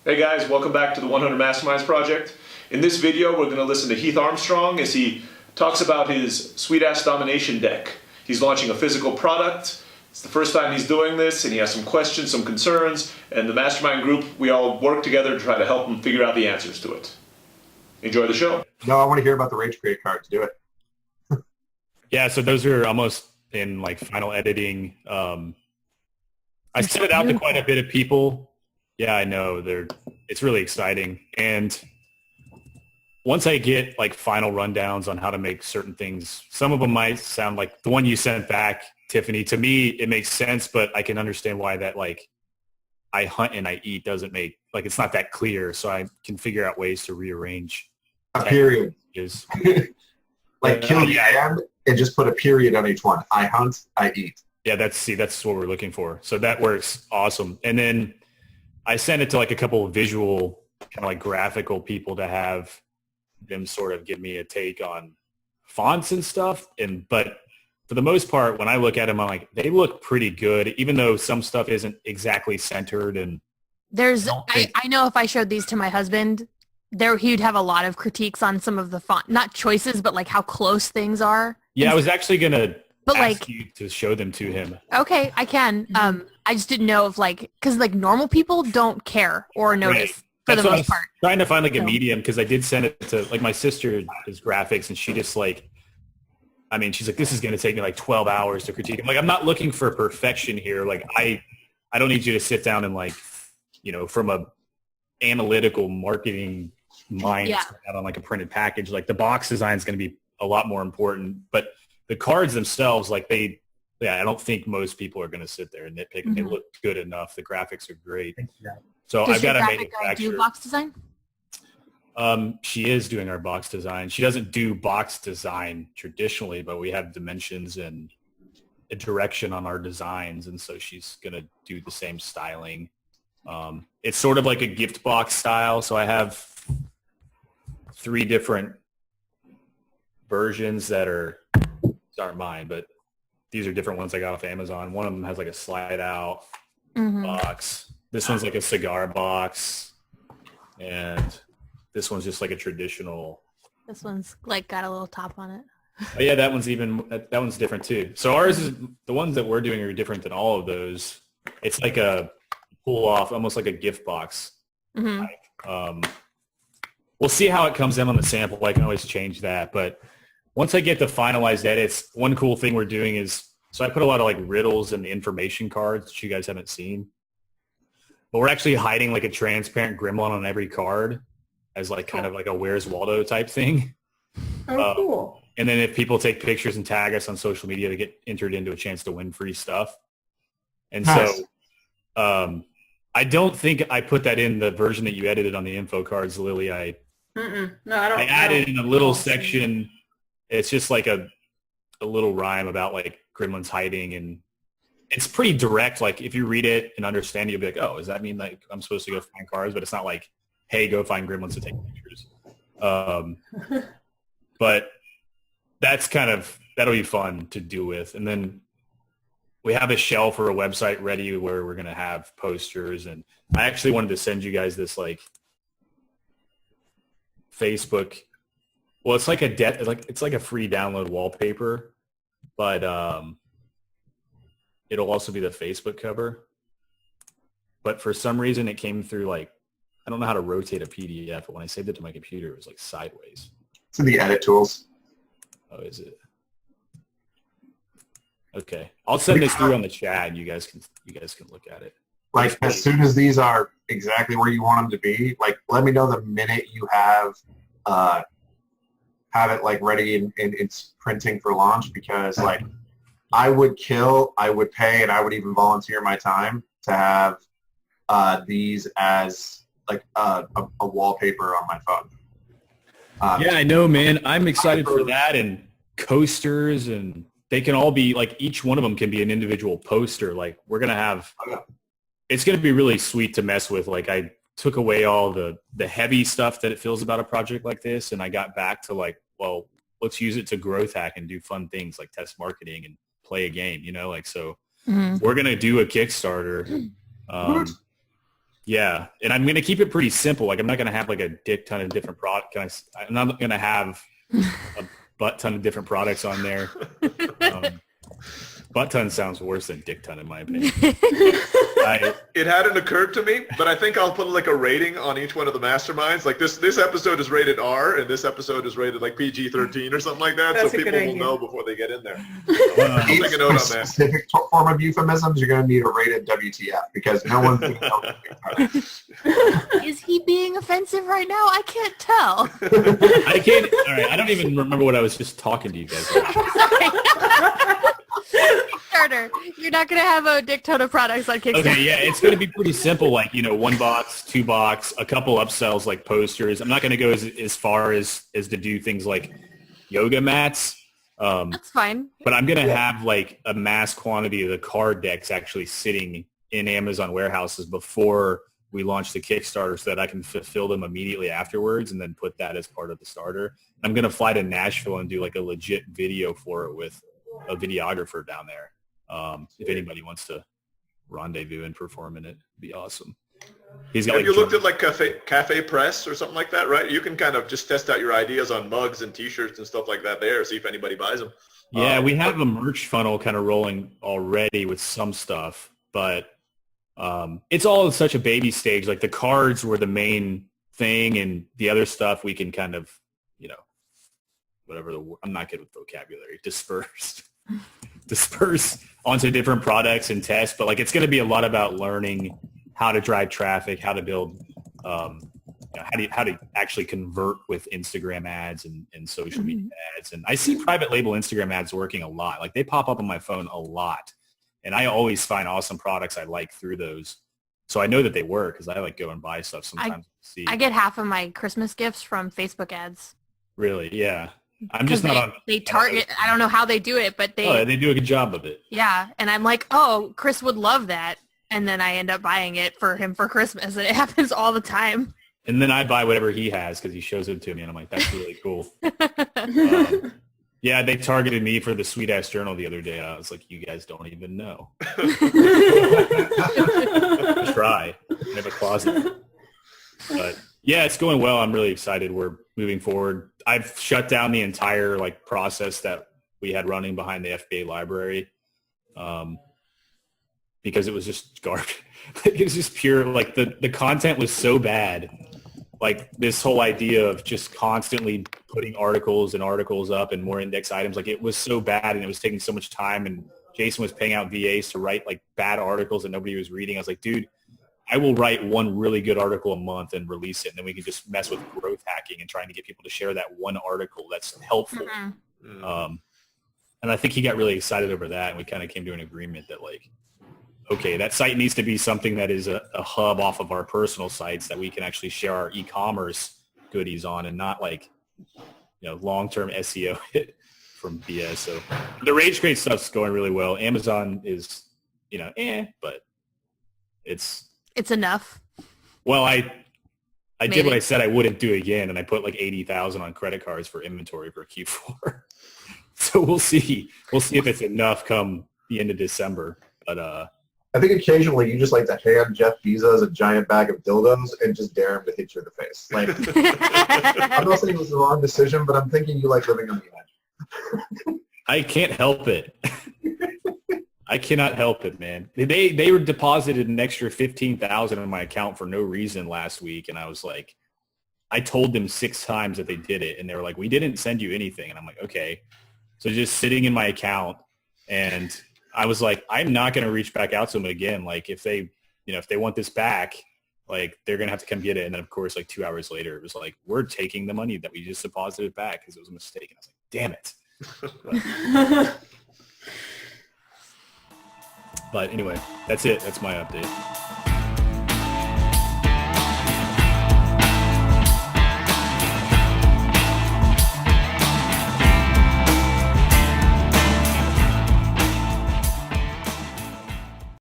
Hey guys, welcome back to the 100 Masterminds Project. In this video, we're going to listen to Heath Armstrong as he talks about his Sweet Ass Domination deck. He's launching a physical product. It's the first time he's doing this, and he has some questions, some concerns, and the Mastermind group, we all work together to try to help him figure out the answers to it. Enjoy the show. No, I want to hear about the Rage Create cards. Do it. Yeah, so those are almost in like final editing. I sent it out to quite a bit of people. Yeah, I know. It's really exciting. And once I get like final rundowns on how to make certain things, some of them might sound like the one you sent back, Tiffany. To me, it makes sense, but I can understand why that like I hunt and I eat doesn't make, like it's not that clear. So I can figure out ways to rearrange. A period. Like kill the and just put a period on each one. I hunt, I eat. Yeah, that's what we're looking for. So that works awesome. And then I sent it to like a couple of visual, kind of like graphical people to have them sort of give me a take on fonts and stuff. But for the most part, when I look at them, I'm like, they look pretty good, even though some stuff isn't exactly centered. And I know if I showed these to my husband, he'd have a lot of critiques on some of the font, not choices, but like how close things are. Yeah, I was actually going to ask you to show them to him. Okay, I can. I just didn't know if because like normal people don't care or notice for the most part. Trying to find like a medium, because I did send it to like my sister does graphics, and she just like, I mean, she's like, this is going to take me like 12 hours to critique. I'm like, I'm not looking for perfection here. Like I don't need you to sit down and like, from a analytical marketing mind out on like a printed package. Like the box design is going to be a lot more important, but the cards themselves, like I don't think most people are going to sit there and nitpick. Mm-hmm. They look good enough. The graphics are great. So I've got a manufacturer. Do box design? She is doing our box design. She doesn't do box design traditionally, but we have dimensions and a direction on our designs, and so she's going to do the same styling. It's sort of like a gift box style. So I have 3 different versions that aren't mine, but these are different ones I got off Amazon. One of them has like a slide out box. This one's like a cigar box, and this one's just like a traditional. This one's like got a little top on it. Oh, yeah, that one's different too. So ours is, the ones that we're doing are different than all of those. It's like a pull off, almost like a gift box. Mm-hmm. We'll see how it comes in on the sample. I can always change that, but once I get the finalized edits, one cool thing we're doing is, so I put a lot of like riddles and information cards that you guys haven't seen, but we're actually hiding like a transparent gremlin on every card as like kind of like a Where's Waldo type thing. Oh, cool. And then if people take pictures and tag us on social media, they get entered into a chance to win free stuff. And nice. So I don't think I put that in the version that you edited on the info cards, Lily. No, I don't. I added in a little section. It's just like a little rhyme about like gremlins hiding, and it's pretty direct. Like if you read it and understand it, you'll be like, oh, does that mean like I'm supposed to go find cards? But it's not like, hey, go find gremlins to take pictures. But that'll be fun to do with. And then we have a shell for a website ready where we're going to have posters. And I actually wanted to send you guys this like Facebook. Well, it's like it's like a free download wallpaper, but it'll also be the Facebook cover. But for some reason, it came through like, I don't know how to rotate a PDF, but when I saved it to my computer, it was like sideways. It's in the edit tools. Oh, is it? Okay, I'll send this through on the chat, and you guys can look at it. Like as soon as these are exactly where you want them to be, like let me know the minute you have it like ready and it's printing for launch, because like I would pay, and I would even volunteer my time to have these as like a wallpaper on my phone. Yeah, I know, man. I'm excited for that, and coasters, and they can all be like, each one of them can be an individual poster. Like we're going to have, it's going to be really sweet to mess with. Like I took away all the heavy stuff that it feels about a project like this, and I got back to like, well, let's use it to growth hack and do fun things like test marketing and play a game, like, so we're going to do a Kickstarter. Yeah, and I'm going to keep it pretty simple. Like I'm not going to have like a dick ton of different products. I'm not going to have a butt ton of different products on there. Butt ton sounds worse than dick ton in my opinion. It hadn't occurred to me, but I think I'll put like a rating on each one of the masterminds. Like this episode is rated R, and this episode is rated like PG-13 or something like that, That's so a good people will idea. know before they get in there. I'll take a note on that. Specific form of euphemisms, you're going to need a rated WTF because no one's going to know. Is he being offensive right now? I can't tell. I can't. All right, I don't even remember what I was just talking to you guys about. Kickstarter. You're not gonna have a dick ton of products on Kickstarter. Okay, yeah, it's going to be pretty simple. Like 1 box, 2 box, a couple upsells like posters. I'm not going to go as far as to do things like yoga mats. That's fine. But I'm going to have like a mass quantity of the card decks actually sitting in Amazon warehouses before we launch the Kickstarter so that I can fulfill them immediately afterwards and then put that as part of the starter. I'm going to fly to Nashville and do like a legit video for it with a videographer down there. If anybody wants to rendezvous and perform in it, it'd be awesome. He's got Have you looked at like Cafe Press or something like that, right? You can kind of just test out your ideas on mugs and T-shirts and stuff like that there, see if anybody buys them. Yeah, we have a merch funnel kind of rolling already with some stuff, but it's all at such a baby stage. Like the cards were the main thing, and the other stuff we can kind of, whatever I'm not good with vocabulary, disperse onto different products and tests. But like it's going to be a lot about learning how to drive traffic, how to build, how to actually convert with Instagram ads and social media ads. And I see private label Instagram ads working a lot. Like they pop up on my phone a lot. And I always find awesome products I like through those. So I know that they work because I like go and buy stuff sometimes. I get half of my Christmas gifts from Facebook ads. Really? Yeah. I'm just not on. They target. I don't know how they do it, but they do a good job of it. Yeah. And I'm like, oh, Chris would love that. And then I end up buying it for him for Christmas. And it happens all the time. And then I buy whatever he has because he shows it to me. And I'm like, that's really cool. Yeah, they targeted me for the Sweet Ass Journal the other day. I was like, you guys don't even know. Try. I have a closet. But yeah, it's going well. I'm really excited. We're moving forward. I've shut down the entire process that we had running behind the FBA library because it was just garbage. It was just pure, the content was so bad. Like this whole idea of just constantly putting articles up and more index items, it was so bad and it was taking so much time, and Jason was paying out VAs to write bad articles that nobody was reading. I was like, dude, I will write one really good article a month and release it, and then we can just mess with growth hacking and trying to get people to share that one article that's helpful. And I think he got really excited over that, and we kind of came to an agreement that okay, that site needs to be something that is a hub off of our personal sites that we can actually share our e-commerce goodies on, and not long-term SEO hit from BS. So the Rage Crate stuff's going really well. Amazon is, but it's enough. Well, I did what I said I wouldn't do again, and I put $80,000 on credit cards for inventory for Q4. So we'll see. We'll see if it's enough come the end of December. But I think occasionally you just like to hand Jeff Bezos a giant bag of dildos and just dare him to hit you in the face. I'm not saying it was the wrong decision, but I'm thinking you like living on the edge. I can't help it. I cannot help it, man. They were deposited an extra $15,000 in my account for no reason last week, and I was like, I told them 6 times that they did it, and they were like, we didn't send you anything, and I'm like, okay. So just sitting in my account, and I was like, I'm not going to reach back out to them again. If they, if they want this back, they're going to have to come get it. And then of course, 2 hours later, it was we're taking the money that we just deposited back because it was a mistake. And I was like, damn it. But anyway, that's it. That's my update.